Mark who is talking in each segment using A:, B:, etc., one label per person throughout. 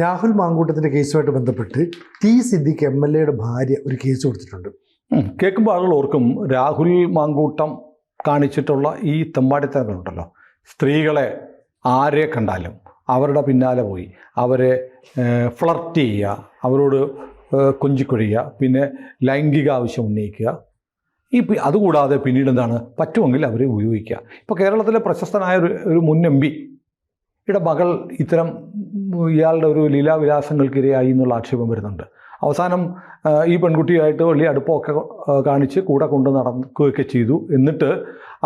A: രാഹുൽ മാങ്കൂട്ടത്തിൻ്റെ കേസുമായിട്ട് ബന്ധപ്പെട്ട് T Siddique MLA ഭാര്യ ഒരു കേസ് കൊടുത്തിട്ടുണ്ട്.
B: കേൾക്കുമ്പോൾ ആളുകൾ ഓർക്കും രാഹുൽ മാങ്കൂട്ടം കാണിച്ചിട്ടുള്ള ഈ തെമ്മാടിത്തരങ്ങളുണ്ടല്ലോ, സ്ത്രീകളെ ആരെ കണ്ടാലും അവരുടെ പിന്നാലെ പോയി അവരെ ഫ്ലർട്ട് ചെയ്യുക, അവരോട് കൊഞ്ചിക്കൊഴിയുക, പിന്നെ ലൈംഗിക ആവശ്യം ഉന്നയിക്കുക. അതുകൂടാതെ പിന്നീട് എന്താണ് പറ്റുമെങ്കിൽ അവരെ ഉപയോഗിക്കുക. ഇപ്പോൾ കേരളത്തിലെ പ്രശസ്തനായ ഒരു മുൻ MP യുടെ മകൾ ഇത്തരം ഇയാളുടെ ഒരു ലീലാവിലാസങ്ങൾക്കിരയായി എന്നുള്ള ആക്ഷേപം വരുന്നുണ്ട്. അവസാനം ഈ പെൺകുട്ടിയായിട്ട് വലിയ അടുപ്പമൊക്കെ കാണിച്ച് കൂടെ കൊണ്ട് നടക്കുകയൊക്കെ ചെയ്തു. എന്നിട്ട്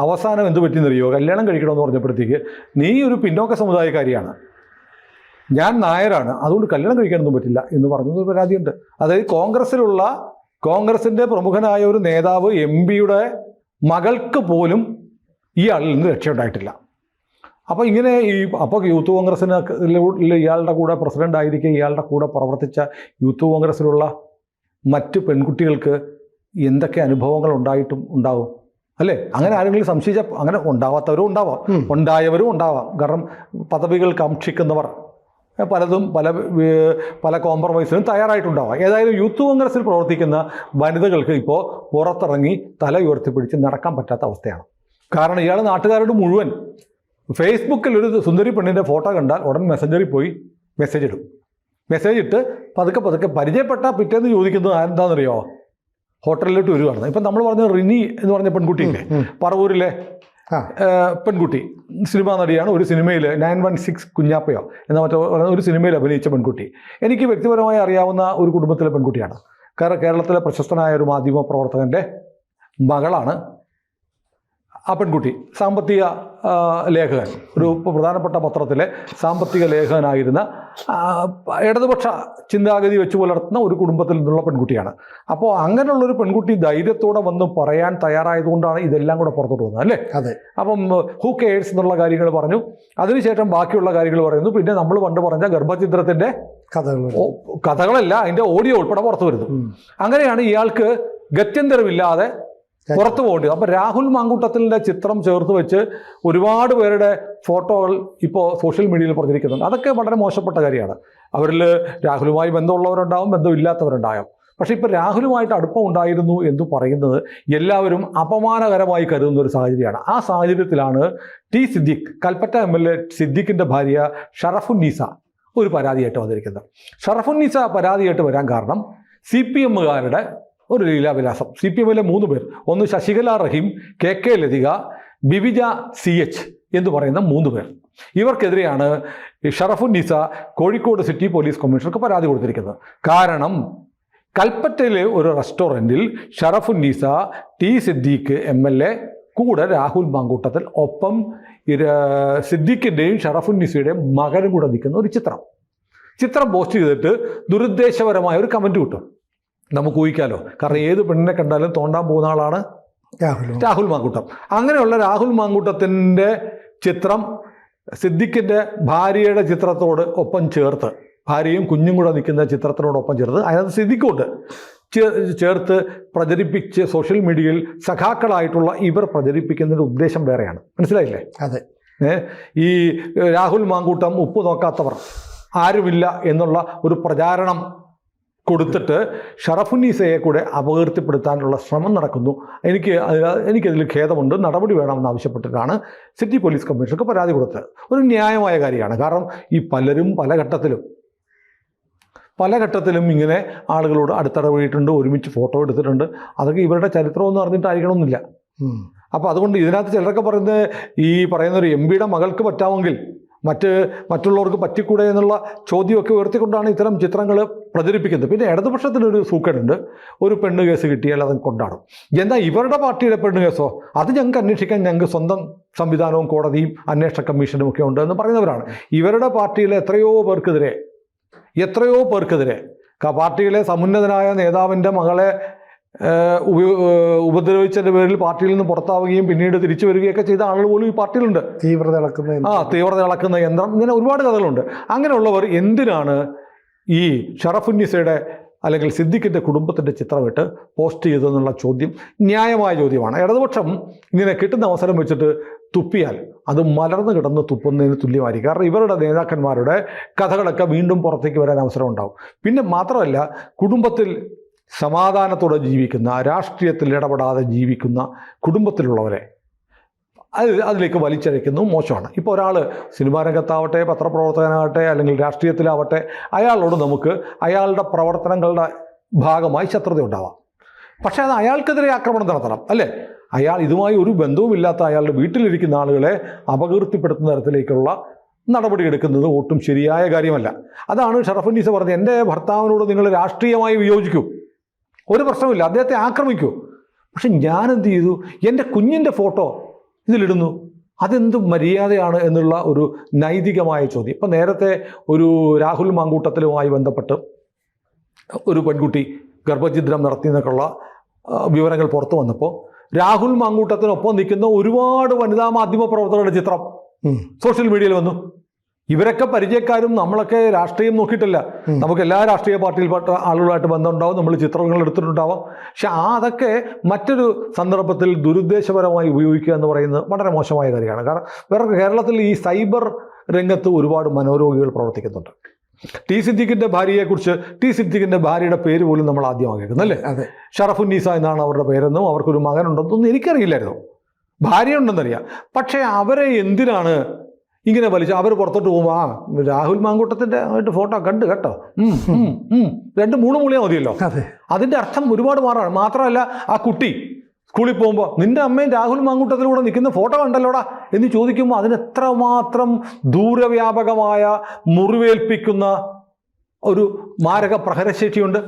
B: അവസാനം എന്ത് പറ്റിയെന്നറിയോ, കല്യാണം കഴിക്കണമെന്ന് പറഞ്ഞപ്പോഴത്തേക്ക് നീ ഒരു പിന്നോക്ക സമുദായക്കാരിയാണ്, ഞാൻ നായരാണ്, അതുകൊണ്ട് കല്യാണം കഴിക്കാനൊന്നും പറ്റില്ല എന്ന് പറഞ്ഞൊരു പരാതിയുണ്ട്. അതായത് കോൺഗ്രസിൻ്റെ പ്രമുഖനായ ഒരു നേതാവ് MP യുടെ മകൾക്ക് പോലും ഈ ആളിൽ നിന്ന് രക്ഷയുണ്ടായിട്ടില്ല. അപ്പോൾ ഇങ്ങനെ അപ്പോൾ യൂത്ത് കോൺഗ്രസ്സിന് ഇയാളുടെ കൂടെ പ്രസിഡന്റ് ആയിരിക്കെ ഇയാളുടെ കൂടെ പ്രവർത്തിച്ച യൂത്ത് കോൺഗ്രസ്സിലുള്ള മറ്റ് പെൺകുട്ടികൾക്ക് എന്തൊക്കെ അനുഭവങ്ങൾ ഉണ്ടാവും അല്ലേ? അങ്ങനെ ആരെങ്കിലും സംശയിച്ച അങ്ങനെ ഉണ്ടാവാത്തവരും ഉണ്ടാവാം, ഉണ്ടായവരും ഉണ്ടാവാം. കാരണം പദവികൾ കാക്ഷിക്കുന്നവർ പലതും പല കോംപ്രമൈസിനും തയ്യാറായിട്ടുണ്ടാവാം. ഏതായാലും യൂത്ത് കോൺഗ്രസ്സിൽ പ്രവർത്തിക്കുന്ന വനിതകൾക്ക് ഇപ്പോൾ പുറത്തിറങ്ങി തല ഉയർത്തിപ്പിടിച്ച് നടക്കാൻ പറ്റാത്ത അവസ്ഥയാണ്. കാരണം ഇയാൾ നാട്ടുകാരോട് മുഴുവൻ ഫേസ്ബുക്കിൽ ഒരു സുന്ദരി പെണ്ണിൻ്റെ ഫോട്ടോ കണ്ടാൽ ഉടൻ മെസ്സഞ്ചറിൽ പോയി മെസ്സേജ് ഇടും. മെസ്സേജ് ഇട്ട് പതുക്കെ പരിചയപ്പെട്ട പിറ്റേന്ന് ചോദിക്കുന്നത് എന്താണെന്നറിയോ, ഹോട്ടലിലോട്ട് വരുവാണ്. ഇപ്പം നമ്മൾ പറഞ്ഞ റിനി എന്ന് പറഞ്ഞ പെൺകുട്ടിയില്ലേ, പറവൂരിലെ പെൺകുട്ടി, സിനിമാ നടിയാണ്. ഒരു സിനിമയിൽ 916 കുഞ്ഞാപ്പയോ എന്ന മറ്റോ ഒരു സിനിമയിൽ അഭിനയിച്ച പെൺകുട്ടി. എനിക്ക് വ്യക്തിപരമായി അറിയാവുന്ന ഒരു കുടുംബത്തിലെ പെൺകുട്ടിയാണ്. കാരണം കേരളത്തിലെ പ്രശസ്തനായ ഒരു മാധ്യമ പ്രവർത്തകൻ്റെ മകളാണ് ആ പെൺകുട്ടി. സാമ്പത്തിക ലേഖകൻ, ഒരു പ്രധാനപ്പെട്ട പത്രത്തിലെ സാമ്പത്തിക ലേഖകനായിരുന്ന ഇടതുപക്ഷ ചിന്താഗതി വെച്ച് പുലർത്തുന്ന ഒരു കുടുംബത്തിൽ നിന്നുള്ള പെൺകുട്ടിയാണ്. അപ്പോൾ അങ്ങനെയുള്ളൊരു പെൺകുട്ടി ധൈര്യത്തോടെ വന്ന് പറയാൻ തയ്യാറായതുകൊണ്ടാണ് ഇതെല്ലാം കൂടെ പുറത്തോട്ട് വന്നത്, അല്ലേ?
A: അതെ.
B: അപ്പം ഹൂ കെയർസ് എന്നുള്ള കാര്യങ്ങൾ പറഞ്ഞു, അതിനുശേഷം ബാക്കിയുള്ള കാര്യങ്ങൾ പറയുന്നു. പിന്നെ നമ്മൾ പണ്ട് പറഞ്ഞ ഗർഭചിത്രത്തിൻ്റെ കഥകളല്ല, അതിൻ്റെ ഓഡിയോ ഉൾപ്പെടെ പുറത്തു വരുന്നു. അങ്ങനെയാണ് ഇയാൾക്ക് ഗത്യന്തരമില്ലാതെ പുറത്തു പോകേണ്ടത്. അപ്പോൾ രാഹുൽ മാങ്കൂട്ടത്തിൻ്റെ ചിത്രം ചേർത്ത് വെച്ച് ഒരുപാട് പേരുടെ ഫോട്ടോകൾ ഇപ്പോൾ സോഷ്യൽ മീഡിയയിൽ പ്രചരിക്കുന്നുണ്ട്. അതൊക്കെ വളരെ മോശപ്പെട്ട കാര്യമാണ്. അവരിൽ രാഹുലുമായി ബന്ധമുള്ളവരുണ്ടാവും, ബന്ധമില്ലാത്തവരുണ്ടാകും. പക്ഷേ ഇപ്പോൾ രാഹുലുമായിട്ട് അടുപ്പം ഉണ്ടായിരുന്നു എന്ന് പറയുന്നത് എല്ലാവരും അപമാനകരമായി കരുതുന്ന ഒരു സാഹചര്യമാണ്. ആ സാഹചര്യത്തിലാണ് ടി സിദ്ദിഖ്, കൽപ്പറ്റ MLA സിദ്ദിഖിൻ്റെ ഭാര്യ ഷറഫുന്നീസ ഒരു പരാതിയായിട്ട് വന്നിരിക്കുന്നത്. ഷറഫുന്നീസ പരാതിയായിട്ട് വരാൻ കാരണം CPMകാരുടെ ഒരു ലീലാവിലാസം. CPMലെ 3 പേർ, ഒന്ന് ശശികല റഹീം, KK ലതിക, ബിവിജ CH എന്ന് പറയുന്ന 3 പേർ. ഇവർക്കെതിരെയാണ് ഷറഫുന്നീസ കോഴിക്കോട് സിറ്റി പോലീസ് കമ്മീഷണർക്ക് പരാതി കൊടുത്തിരിക്കുന്നത്. കാരണം കൽപ്പറ്റയിലെ ഒരു റെസ്റ്റോറൻറ്റിൽ ഷറഫുന്നീസ, ടി സിദ്ദീഖ് MLA കൂടെ രാഹുൽ മാങ്കൂട്ടത്തിൽ ഒപ്പം സിദ്ദീഖിൻ്റെയും ഷറഫുന്നീസയുടെയും മകനും കൂടെ നിൽക്കുന്ന ഒരു ചിത്രം പോസ്റ്റ് ചെയ്തിട്ട് ദുരുദ്ദേശപരമായ ഒരു കമൻറ്റ് കിട്ടും. നമുക്ക് ഊഹിക്കാലോ, കാരണം ഏത് പെണ്ണിനെ കണ്ടാലും തോണ്ടാൻ പോകുന്ന ആളാണ് രാഹുൽ മാങ്കൂട്ടം. അങ്ങനെയുള്ള രാഹുൽ മാങ്കൂട്ടത്തിൻ്റെ ചിത്രം സിദ്ദിഖിൻ്റെ ഭാര്യയുടെ ചിത്രത്തോട് ഒപ്പം ചേർത്ത്, ഭാര്യയും കുഞ്ഞും കൂടെ നിൽക്കുന്ന ചിത്രത്തിനോടൊപ്പം ചേർത്ത് അതിനകത്ത് സിദ്ദിഖുണ്ട് ചേർത്ത് പ്രചരിപ്പിച്ച് സോഷ്യൽ മീഡിയയിൽ സഖാക്കളായിട്ടുള്ള ഇവർ പ്രചരിപ്പിക്കുന്നതിൻ്റെ ഉദ്ദേശം വേറെയാണ്. മനസ്സിലായില്ലേ?
A: അതെ.
B: ഈ രാഹുൽ മാങ്കൂട്ടം ഉപ്പ് നോക്കാത്തവർ ആരുമില്ല എന്നുള്ള ഒരു പ്രചാരണം കൊടുത്തിട്ട് ഷറഫുന്നീസയെ കൂടെ അപകീർത്തിപ്പെടുത്താനുള്ള ശ്രമം നടക്കുന്നു. എനിക്കതിൽ ഖേദമുണ്ട്, നടപടി വേണമെന്ന് ആവശ്യപ്പെട്ടിട്ടാണ് സിറ്റി പോലീസ് കമ്മീഷണർക്ക് പരാതി കൊടുത്തത്. ഒരു ന്യായമായ കാര്യമാണ്. കാരണം ഈ പലരും പല ഘട്ടത്തിലും ഇങ്ങനെ ആളുകളോട് അടുത്തിടപെട്ടിട്ടുണ്ട്, ഒരുമിച്ച് ഫോട്ടോ എടുത്തിട്ടുണ്ട്. അതൊക്കെ ഇവരുടെ ചരിത്രമൊന്നും അറിഞ്ഞിട്ടായിരിക്കണമെന്നില്ല. അപ്പോൾ അതുകൊണ്ട് ഇതിനകത്ത് ചിലരൊക്കെ പറയുന്ന ഒരു MPയുടെ മകൾക്ക് പറ്റാമെങ്കിൽ മറ്റുള്ളവർക്ക് പറ്റിക്കൂടെ എന്നുള്ള ചോദ്യമൊക്കെ ഉയർത്തിക്കൊണ്ടാണ് ഇത്തരം ചിത്രങ്ങൾ പ്രചരിപ്പിക്കുന്നത്. പിന്നെ ഇടതുപക്ഷത്തിനൊരു സൂക്കേടുണ്ട്, ഒരു പെണ്ണ് കേസ് കിട്ടിയാൽ അത് കൊണ്ടാടും. എന്നാൽ ഇവരുടെ പാർട്ടിയുടെ പെണ്ണ് കേസോ, അത് ഞങ്ങൾക്ക് അന്വേഷിക്കാൻ ഞങ്ങൾക്ക് സ്വന്തം സംവിധാനവും കോടതിയും അന്വേഷണ കമ്മീഷനും ഒക്കെ ഉണ്ട് എന്ന് പറയുന്നവരാണ്. ഇവരുടെ പാർട്ടിയിലെ എത്രയോ പേർക്കെതിരെ പാർട്ടിയിലെ സമുന്നതനായ നേതാവിൻ്റെ മകളെ ഉപദ്രവിച്ചതിൻ്റെ പേരിൽ പാർട്ടിയിൽ നിന്ന് പുറത്താവുകയും പിന്നീട് തിരിച്ചു വരികയൊക്കെ ചെയ്ത ആളുകൾ പോലും ഈ പാർട്ടിയിലുണ്ട്. തീവ്രത ഇളക്കുന്ന യന്ത്രം, ഇങ്ങനെ ഒരുപാട് കഥകളുണ്ട്. അങ്ങനെയുള്ളവർ എന്തിനാണ് ഈ ഷറഫുന്നീസയുടെ അല്ലെങ്കിൽ സിദ്ദിഖിൻ്റെ കുടുംബത്തിൻ്റെ ചിത്രമിട്ട് പോസ്റ്റ് ചെയ്തതെന്നുള്ള ചോദ്യം ന്യായമായ ചോദ്യമാണ്. ഇടതുപക്ഷം ഇങ്ങനെ കിട്ടുന്ന അവസരം വെച്ചിട്ട് തുപ്പിയാൽ അത് മലർന്നു കിടന്ന് തുപ്പുന്നതിന് തുല്യമായിരിക്കും. കാരണം ഇവരുടെ നേതാക്കന്മാരുടെ കഥകളൊക്കെ വീണ്ടും പുറത്തേക്ക് വരാൻ അവസരം ഉണ്ടാവും. പിന്നെ മാത്രമല്ല, കുടുംബത്തിൽ സമാധാനത്തോടെ ജീവിക്കുന്ന, രാഷ്ട്രീയത്തിൽ ഇടപെടാതെ ജീവിക്കുന്ന കുടുംബത്തിലുള്ളവരെ അതിലേക്ക് വലിച്ചഴയ്ക്കുന്നത് മോശമാണ്. ഇപ്പോൾ ഒരാൾ സിനിമാ രംഗത്താവട്ടെ, പത്രപ്രവർത്തകനാകട്ടെ, അല്ലെങ്കിൽ രാഷ്ട്രീയത്തിലാവട്ടെ, അയാളോട് നമുക്ക് അയാളുടെ പ്രവർത്തനങ്ങളുടെ ഭാഗമായി ശത്രുത ഉണ്ടാവാം. പക്ഷേ അത് അയാൾക്കെതിരെ ആക്രമണം നടത്തണം, അല്ലേ? അയാൾ ഇതുമായി ഒരു ബന്ധവുമില്ലാത്ത അയാളുടെ വീട്ടിലിരിക്കുന്ന ആളുകളെ അപകീർത്തിപ്പെടുത്തുന്ന തരത്തിലേക്കുള്ള നടപടി എടുക്കുന്നത് ഒട്ടും ശരിയായ കാര്യമല്ല. അതാണ് ഷറഫുന്നീസ പറഞ്ഞത്, എൻ്റെ ഭർത്താവിനോട് നിങ്ങൾ രാഷ്ട്രീയമായി വിയോജിക്കൂ, ഒരു പ്രശ്നമില്ല, അദ്ദേഹത്തെ ആക്രമിക്കൂ. പക്ഷെ ഞാൻ എന്ത് ചെയ്തു? എൻ്റെ കുഞ്ഞിൻ്റെ ഫോട്ടോ ഇതിലിടുന്നു, അതെന്ത് മര്യാദയാണ് എന്നുള്ള ഒരു നൈതികമായ ചോദ്യം. ഇപ്പം നേരത്തെ ഒരു രാഹുൽ മാങ്കൂട്ടത്തിലുമായി ബന്ധപ്പെട്ട് ഒരു പെൺകുട്ടി ഗർഭഛിദ്രം നടത്തിയെന്നൊക്കെയുള്ള വിവരങ്ങൾ പുറത്തു വന്നപ്പോൾ രാഹുൽ മാങ്കൂട്ടത്തിനൊപ്പം നിൽക്കുന്ന ഒരുപാട് വനിതാ മാധ്യമ പ്രവർത്തകരുടെ ചിത്രം സോഷ്യൽ മീഡിയയിൽ വന്നു. ഇവരൊക്കെ പരിചയക്കാരും, നമ്മളൊക്കെ രാഷ്ട്രീയം നോക്കിയിട്ടില്ല, നമുക്ക് എല്ലാ രാഷ്ട്രീയ പാർട്ടിയിൽപ്പെട്ട ആളുകളായിട്ട് ബന്ധമുണ്ടാവും, നമ്മൾ ചിത്രങ്ങൾ എടുത്തിട്ടുണ്ടാവാം. പക്ഷെ അതൊക്കെ മറ്റൊരു സന്ദർഭത്തിൽ ദുരുദ്ദേശപരമായി ഉപയോഗിക്കുക എന്ന് പറയുന്നത് വളരെ മോശമായ കാര്യമാണ്. കാരണം വേറെ കേരളത്തിൽ ഈ സൈബർ രംഗത്ത് ഒരുപാട് മനോരോഗികൾ പ്രവർത്തിക്കുന്നുണ്ട്. ടി സിദ്ദിഖിൻ്റെ ഭാര്യയെക്കുറിച്ച്, ടി സിദ്ദിഖിൻ്റെ ഭാര്യയുടെ പേര് പോലും നമ്മൾ ആദ്യമായി കേൾക്കുന്നു, അല്ലേ?
A: അതെ,
B: ഷറഫുന്നീസ എന്നാണ് അവരുടെ പേരെന്നും അവർക്കൊരു മകനുണ്ടെന്നൊന്നും എനിക്കറിയില്ലായിരുന്നു. ഭാര്യയുണ്ടെന്നറിയാം. പക്ഷേ അവരെ എന്തിനാണ് ഇങ്ങനെ വലിച്ചു? അവർ പുറത്തോട്ട് പോകുമ്പോൾ രാഹുൽ മാങ്കൂട്ടത്തിൻ്റെ ആയിട്ട് ഫോട്ടോ കണ്ട് കേട്ടോ, 2-3 മൂളിയാൽ മതിയല്ലോ. അതിൻ്റെ അർത്ഥം ഒരുപാട് മാറാണ്. മാത്രമല്ല, ആ കുട്ടി സ്കൂളിൽ പോകുമ്പോൾ നിൻ്റെ അമ്മയും രാഹുൽ മാങ്കൂട്ടത്തിലൂടെ നിൽക്കുന്ന ഫോട്ടോ കണ്ടല്ലോടാ എന്ന് ചോദിക്കുമ്പോൾ അതിനെത്രമാത്രം ദൂരവ്യാപകമായ മുറിവേൽപ്പിക്കുന്ന ഒരു മാരക പ്രഹരശേഷിയുണ്ട്.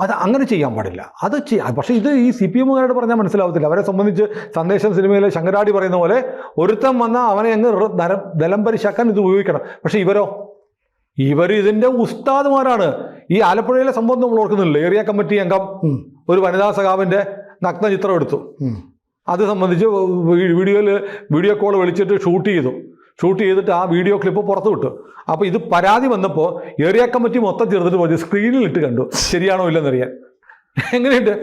B: അത് അങ്ങനെ ചെയ്യാൻ പാടില്ല. അത് പക്ഷേ ഇത് ഈ CPM-കാരോട് പറഞ്ഞാൽ മനസ്സിലാവത്തില്ല. അവരെ സംബന്ധിച്ച് സന്ദേശം സിനിമയിലെ ശങ്കരാടി പറയുന്ന പോലെ ഒരുത്തം വന്നാൽ അവനെ അങ്ങ് ദലം പരിശാക്കാൻ ഇത് ഉപയോഗിക്കണം. പക്ഷേ ഇവർ ഇതിൻ്റെ ഉസ്താദുമാരാണ്. ഈ ആലപ്പുഴയിലെ സംഭവം നമ്മൾ ഓർക്കുന്നില്ല. ഏരിയ കമ്മിറ്റി അംഗം ഒരു വനിതാ സഖാവിൻ്റെ നഗ്നചിത്രം എടുത്തു. അത് സംബന്ധിച്ച് വീഡിയോ കോൾ വിളിച്ചിട്ട് ഷൂട്ട് ചെയ്തിട്ട് ആ വീഡിയോ ക്ലിപ്പ് പുറത്തു വിട്ടു. അപ്പോൾ ഇത് പരാതി വന്നപ്പോൾ ഏരിയ കമ്മിറ്റി മൊത്തം ചേർത്തിട്ട് പോയി സ്ക്രീനിലിട്ട് കണ്ടു, ശരിയാണോ ഇല്ലെന്നറിയാൻ. എങ്ങനെയുണ്ട്?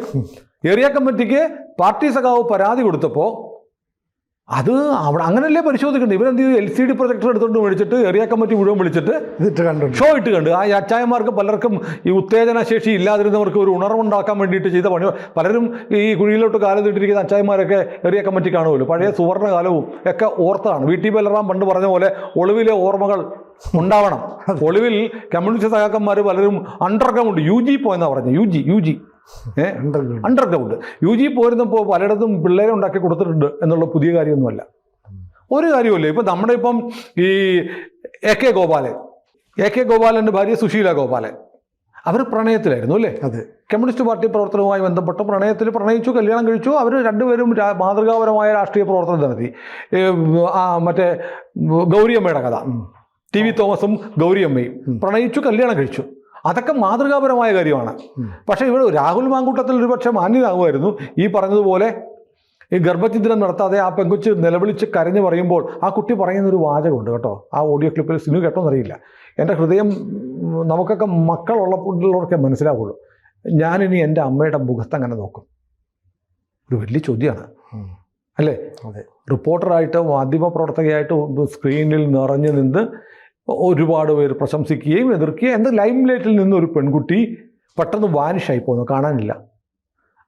B: ഏരിയ കമ്മിറ്റിക്ക് പാർട്ടി സഖാവ് പരാതി കൊടുത്തപ്പോൾ അത് അവിടെ അങ്ങനെയല്ലേ പരിശോധിക്കേണ്ടത്. ഇവരെന്ത് ചെയ്തു? LCD പ്രൊജക്ടർ എടുത്തുകൊണ്ട് മേടിച്ചിട്ട് ഏരിയ കമ്മിറ്റി മുഴുവൻ വിളിച്ചിട്ട് ഷോ ഇട്ട് കണ്ടു. ആ അച്ചായന്മാർക്ക് പലർക്കും ഈ ഉത്തേജന ശേഷി ഇല്ലാതിരുന്നവർക്ക് ഒരു ഉണർവുണ്ടാക്കാൻ വേണ്ടിയിട്ട് ചെയ്ത പണി. പലരും ഈ കുഴിയിലോട്ട് കാലത്തിട്ടിരിക്കുന്ന അച്ചായന്മാരൊക്കെ ഏരിയ കമ്മിറ്റി കാണുമല്ലോ. പഴയ സുവർണ്ണകാലവും ഒക്കെ ഓർത്താണ്. VT ബലറാം പണ്ട് പറഞ്ഞ പോലെ ഒളിവിലെ ഓർമ്മകൾ ഉണ്ടാവണം. ഒളിവിൽ കമ്മ്യൂണിസ്റ്റ് സഖാക്കന്മാർ പലരും അണ്ടർഗ്രൗണ്ട് UG പോയെന്നാണ് പറഞ്ഞത്. UG അണ്ടർഗ്രൗണ്ട് UG പോയിരുന്നപ്പോൾ പലയിടത്തും പിള്ളേരെ ഉണ്ടാക്കി കൊടുത്തിട്ടുണ്ട് എന്നുള്ള പുതിയ കാര്യമൊന്നുമല്ല, ഒരു കാര്യമല്ല. ഇപ്പം നമ്മുടെ ഈ AK ഗോപാലൻ്റെ ഭാര്യ സുശീല ഗോപാലൻ, അവർ പ്രണയത്തിലായിരുന്നു, അല്ലേ?
A: അതെ.
B: കമ്മ്യൂണിസ്റ്റ് പാർട്ടി പ്രവർത്തനവുമായി ബന്ധപ്പെട്ട് പ്രണയിച്ചു, കല്യാണം കഴിച്ചു. അവർ രണ്ടുപേരും മാതൃകാപരമായ രാഷ്ട്രീയ പ്രവർത്തനം നടത്തി. മറ്റേ ഗൗരിയമ്മയുടെ കഥ, TV തോമസും ഗൗരിയമ്മയും പ്രണയിച്ചു, കല്യാണം കഴിച്ചു. അതൊക്കെ മാതൃകാപരമായ കാര്യമാണ്. പക്ഷേ ഇവിടെ രാഹുൽ മാങ്കൂട്ടത്തിൽ ഒരുപക്ഷെ മാന്യനാകുമായിരുന്നു. ഈ പറഞ്ഞതുപോലെ ഈ ഗർഭഛിദ്രം നടത്താതെ ആ പെങ്കുച്ച് നിലവിളിച്ച് കരഞ്ഞു പറയുമ്പോൾ ആ കുട്ടി പറയുന്നൊരു വാചകമുണ്ട് കേട്ടോ. ആ ഓഡിയോ ക്ലിപ്പിൽ സിനു കേട്ടോന്നറിയില്ല. എൻ്റെ ഹൃദയം, നമുക്കൊക്കെ മക്കളുള്ളപ്പോഴൊക്കെ മനസ്സിലാവുള്ളൂ. ഞാനിനി എൻ്റെ അമ്മയുടെ മുഖത്ത് അങ്ങനെ നോക്കും. ഒരു വലിയ ചോദ്യമാണ്, അല്ലേ?
A: അതെ.
B: റിപ്പോർട്ടറായിട്ട്, മാധ്യമപ്രവർത്തകയായിട്ട് സ്ക്രീനിൽ നിറഞ്ഞു നിന്ന് ഒരുപാട് പേര് പ്രശംസിക്കുകയും എതിർക്കുകയും, എന്ത് ലൈം ലൈറ്റിൽ നിന്ന് ഒരു പെൺകുട്ടി പെട്ടെന്ന് വാനിഷായി പോകുന്നു, കാണാനില്ല.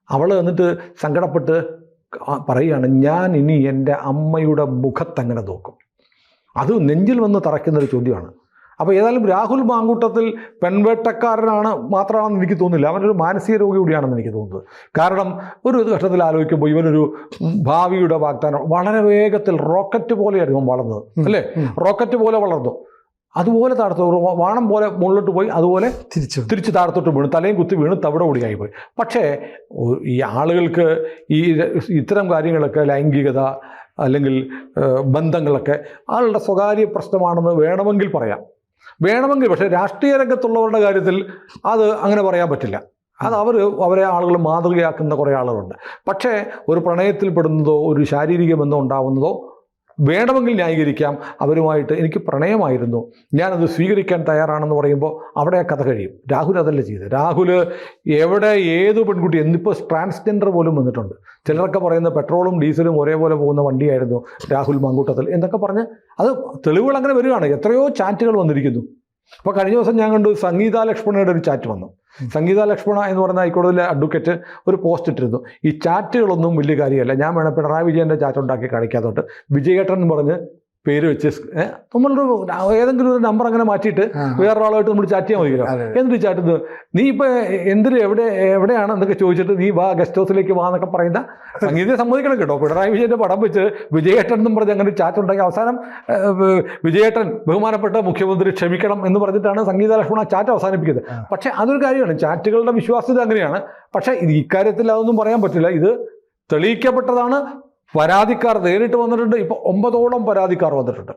B: അവൾ എന്നിട്ട് സങ്കടപ്പെട്ട് പറയുകയാണ്, ഞാൻ ഇനി എൻ്റെ അമ്മയുടെ മുഖത്തങ്ങനെ നോക്കും. അത് നെഞ്ചിൽ വന്ന് തറയ്ക്കുന്നൊരു ചോദ്യമാണ്. അപ്പോൾ ഏതായാലും രാഹുൽ മാങ്കൂട്ടത്തിൽ പെൺവേട്ടക്കാരനാണ് മാത്രമാണെന്ന് എനിക്ക് തോന്നുന്നില്ല. അവനൊരു മാനസിക രോഗി കൂടിയാണെന്ന് എനിക്ക് തോന്നുന്നത്. കാരണം ഒരു ഘട്ടത്തിൽ ആലോചിക്കുമ്പോൾ ഇവനൊരു ഭാവിയുടെ വാഗ്ദാനം വളരെ വേഗത്തിൽ റോക്കറ്റ് പോലെയായിരുന്നു വളർന്നത്, റോക്കറ്റ് പോലെ വളർന്നു. അതുപോലെ താഴത്ത് വാണം പോലെ മുകളിലോട്ട് പോയി, അതുപോലെ തിരിച്ച് താഴത്തോട്ട് വീണു, തലയും കുത്തി വീണ് തവിട കൂടിയായി പോയി. പക്ഷേ ഈ ആളുകൾക്ക് ഈ ഇത്തരം കാര്യങ്ങളൊക്കെ, ലൈംഗികത അല്ലെങ്കിൽ ബന്ധങ്ങളൊക്കെ ആളുടെ സ്വകാര്യ പ്രശ്നമാണെന്ന് വേണമെങ്കിൽ പറയാം, പക്ഷേ രാഷ്ട്രീയ രംഗത്തുള്ളവരുടെ കാര്യത്തിൽ അത് അങ്ങനെ പറയാൻ പറ്റില്ല. അത് അവരെ ആളുകൾ മാതൃകയാക്കുന്ന കുറേ ആളുകളുണ്ട്. പക്ഷേ ഒരു പ്രണയത്തിൽപ്പെടുന്നതോ ഒരു ശാരീരിക ബന്ധം ഉണ്ടാവുന്നതോ വേണമെങ്കിൽ ന്യായീകരിക്കാം, അവരുമായിട്ട് എനിക്ക് പ്രണയമായിരുന്നു, ഞാനത് സ്വീകരിക്കാൻ തയ്യാറാണെന്ന് പറയുമ്പോൾ അവിടെ ആ കഥ കഴിയും. രാഹുൽ അതല്ല ചെയ്തത്. രാഹുൽ എവിടെ ഏത് പെൺകുട്ടി, എന്നിപ്പോൾ ട്രാൻസ്ജെൻഡർ പോലും വന്നിട്ടുണ്ട്. ചിലരൊക്കെ പറയുന്നത് പെട്രോളും ഡീസലും ഒരേപോലെ പോകുന്ന വണ്ടിയായിരുന്നു രാഹുൽ മാങ്കൂട്ടത്തിൽ എന്നൊക്കെ പറഞ്ഞ് അത് തെളിവുകൾ അങ്ങനെ വരികയാണ്. എത്രയോ ചാറ്റുകൾ വന്നിരിക്കുന്നു. അപ്പോൾ കഴിഞ്ഞ ദിവസം ഞാൻ കണ്ടു സംഗീത ലക്ഷ്മണയുടെ ഒരു ചാറ്റ് വന്നു. സംഗീത ലക്ഷ്മണ എന്ന് പറയുന്ന ഹൈക്കോടതിയിലെ അഡ്വക്കേറ്റ് ഒരു പോസ്റ്റ് ഇട്ടിരുന്നു. ഈ ചാറ്റുകളൊന്നും വലിയ കാര്യമല്ല, ഞാൻ വേണം പിണറായി വിജയൻ്റെ ചാറ്റ് ഉണ്ടാക്കി കാണിക്കാത്തോട്ട് വിജയേട്ടൻ എന്ന് പറഞ്ഞ് പേര് വെച്ച് നമ്മളൊരു ഏതെങ്കിലും ഒരു നമ്പർ അങ്ങനെ മാറ്റിയിട്ട് വേറൊരാളായിട്ട് നമ്മൾ ചാറ്റ് ചെയ്യാൻ മതിയല്ലോ. എന്നിട്ട് ചാറ്റ് നീ ഇപ്പോൾ എന്തിന് എവിടെയാണ് എന്നൊക്കെ ചോദിച്ചിട്ട് നീ വാ ഗസ്റ്റ് ഹൗസിലേക്ക് വാ എന്നൊക്കെ പറയുന്ന സംഗീതയെ സമ്മതിക്കണം കേട്ടോ. പിണറായി വിജയൻ്റെ പടം വെച്ച് വിജയേട്ടൻ എന്നും പറഞ്ഞ് അങ്ങനെ ചാറ്റ് ഉണ്ടാക്കി അവസാനം വിജയേട്ടൻ ബഹുമാനപ്പെട്ട മുഖ്യമന്ത്രി ക്ഷമിക്കണം എന്ന് പറഞ്ഞിട്ടാണ് സംഗീത ലക്ഷ്മണ ചാറ്റ് അവസാനിപ്പിക്കുന്നത്. പക്ഷേ അതൊരു കാര്യമാണ്, ചാറ്റുകളുടെ വിശ്വാസ്യത അങ്ങനെയാണ്. പക്ഷേ ഇക്കാര്യത്തിൽ അതൊന്നും പറയാൻ പറ്റില്ല. ഇത് തെളിയിക്കപ്പെട്ടതാണ്. പരാതിക്കാർ നേരിട്ട് വന്നിട്ടുണ്ട്. ഇപ്പോൾ 9ഓളം പരാതിക്കാർ വന്നിട്ടുണ്ട്.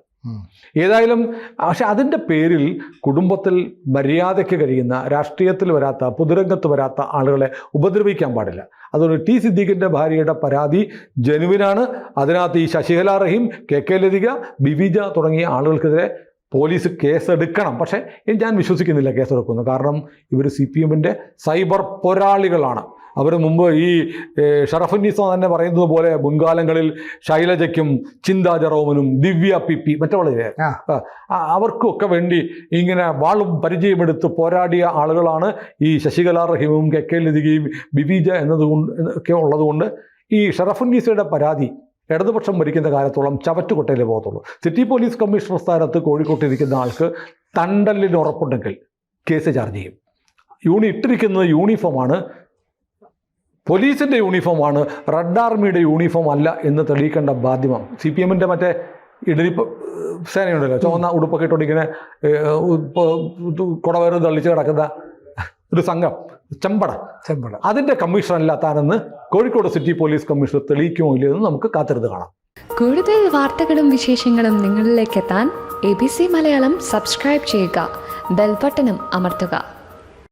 B: ഏതായാലും പക്ഷെ അതിൻ്റെ പേരിൽ കുടുംബത്തിൽ മര്യാദയ്ക്ക് കഴിയുന്ന, രാഷ്ട്രീയത്തിൽ വരാത്ത, പൊതുരംഗത്ത് വരാത്ത ആളുകളെ ഉപദ്രവിക്കാൻ പാടില്ല. അതുകൊണ്ട് ടി സിദ്ദീഖിൻ്റെ ഭാര്യയുടെ പരാതി ജനുവിനാണ്. അതിനകത്ത് ഈ ശശികല റഹീം, കെ ലതിക, ബിവിജ തുടങ്ങിയ ആളുകൾക്കെതിരെ പോലീസ് കേസെടുക്കണം. പക്ഷേ ഞാൻ വിശ്വസിക്കുന്നില്ല കേസെടുക്കുന്നു. കാരണം ഇവർ CPM-ൻ്റെ സൈബർ പോരാളികളാണ്. അവർ മുമ്പ് ഈ ഷറഫുന്നീസ തന്നെ പറയുന്നത് പോലെ മുൻകാലങ്ങളിൽ ശൈലജയ്ക്കും ചിന്താ ജെറോമിനും ദിവ്യ PP മറ്റുള്ളവരെ അവർക്കൊക്കെ വേണ്ടി ഇങ്ങനെ വാളും പരിചയമെടുത്ത് പോരാടിയ ആളുകളാണ് ഈ ശശികല റഹീമും കെ ലതികയും ബിവിജ എന്നതുകൊണ്ട് ഉള്ളതുകൊണ്ട് ഈ ഷറഫുന്നീസയുടെ പരാതി ഇടതുപക്ഷം ഭരിക്കുന്ന കാലത്തോളം ചവറ്റുകൊട്ടയിലേ പോകത്തുള്ളൂ. സിറ്റി പോലീസ് കമ്മീഷണർ സ്ഥാനത്ത് കോഴിക്കോട്ടിരിക്കുന്ന ആൾക്ക് തണ്ടലിന് ഉറപ്പുണ്ടെങ്കിൽ കേസ് ചാർജ് ചെയ്യും. ഇട്ടിരിക്കുന്നത് യൂണിഫോമാണ്, പോലീസിൻ്റെ യൂണിഫോമാണ്, റെഡ് ആർമിയുടെ യൂണിഫോം അല്ല എന്ന് തെളിയിക്കേണ്ട ബാധ്യത CPM-ൻ്റെ മറ്റേ ഇടരിപ്പ് സേനയുണ്ടല്ലോ, ചുവന്ന ഉടുപ്പൊക്കെ ഇട്ടോണ്ടിങ്ങനെ കുടവേറ് തള്ളിച്ച് കിടക്കുന്ന ഒരു സംഘം, ചെമ്പട അതിൻ്റെ കമ്മീഷണർ താനെന്ന് കോഴിക്കോട് സിറ്റി പോലീസ് കമ്മീഷണർ തെളിയിക്കുമോ ഇല്ലയോ എന്ന് നമുക്ക് കാത്തിരുന്ന് കാണാം.
C: കൂടുതൽ വാർത്തകളും വിശേഷങ്ങളും നിങ്ങളിലേക്ക് എത്താൻ ABC മലയാളം സബ്സ്ക്രൈബ് ചെയ്യുക, ബെൽ ബട്ടണും അമർത്തുക.